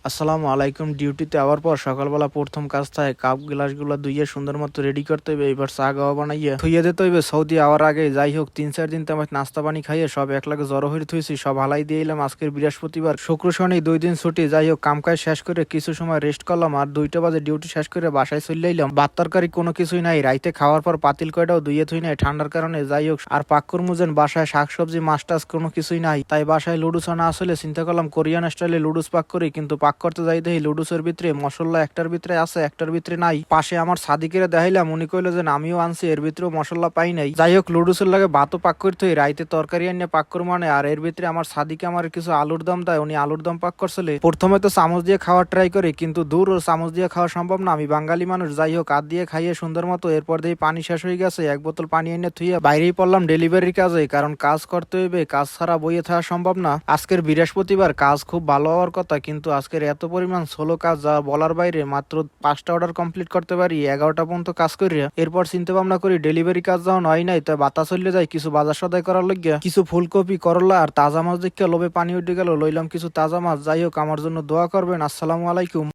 আসসালামু আলাইকুম। ডিউটিতে আওয়ার পর সকালবেলা প্রথম কাজ থাকে কাপ গ্লাসগুলো ধুইয়ে সুন্দর মতো রেডি করতে হইবে। এবার চা গাওয়া বানাইয়া থুইয়ে দিতে হইবে সৌদি আওয়ার আগে। যাই হোক ৩-৪ দিন তো আমার নাস্তা পানি খাইয়ে সব একলাগে জড়ো হয়ে থুইছি, সব হালাই দিয়ে এলাম। আজকের বৃহস্পতিবার, শুক্র শনি ২ দিন ছুটি। যাই হোক কাম কাজ শেষ করে কিছু সময় রেস্ট করলাম, আর ২টা বাজে ডিউটি শেষ করে বাসায় চলে এলাম। ভাত তরকারি কোনো কিছুই নাই, রাইতে খাওয়ার পর পাতিল কয়টাও ধুইয়ে থুই নাই ঠান্ডার কারণে। যাই হোক আর পাক করমুজেন বাসায় শাকসবজি মাছ টাছ কোনো কিছুই নাই, তাই বাসায় লুডুস না আসলে চিন্তা করলাম কোরিয়ান স্টাইলে লুডুস পাক করি। কিন্তু পাক করতে যাই দেখি লুডুসের ভিতরে মশলা একটার ভিতরে আছে, একটার ভিতরে নাই। পাশে আমার সাদিকের দেখাইলাম, উনি কইলো যে আমিও আনছি, এর ভিতরেও মশলা পাই নাই। যাই হোক লুডুসের লাগে ভাতও পাক করতে হই, রাইতে তরকারি আনিয়ে পাক করবো মানে। আর এর ভিতরে আমার সাদিকে আমার কিছু আলুর দম দেয়, উনি আলুর দম পাক করছিল। প্রথমে তো চামচ দিয়ে খাওয়ার ট্রাই করি, কিন্তু দূর ও চামচ দিয়ে খাওয়া সম্ভব না, আমি বাঙালি মানুষ। যাই হোক হাত দিয়ে খাইয়ে সুন্দর মতো। এরপর দিয়ে পানি শেষ হয়ে গেছে, এক বোতল পানি এনে থুইয়ে বাইরেই পড়লাম ডেলিভারির কাজে, কারণ কাজ করতে হইবে, কাজ ছাড়া বইয়ে থাকা সম্ভব না। আজকের বৃহস্পতিবার, কাজ খুব ভালো হওয়ার কথা, কিন্তু আজকের এত পরিমাণ সোলো কাজ যা বলার বাইরে। মাত্র 5টা অর্ডার কমপ্লিট করতে পারি, 11টা পর্যন্ত কাজ করিয়া। এরপর চিন্তা ভাবনা করি ডেলিভারি কাজ যখন হয় নাই, তাই বাতা চলে যায় কিছু বাজার সদাই করার লাগিয়া। কিছু ফুলকপি, করলা আর তাজা মাছ দেখে লোভে পানি উঠে গেল, লইলাম কিছু তাজা মাছ। যাই হোক আমার জন্য দোয়া করবেন। আসসালামু আলাইকুম।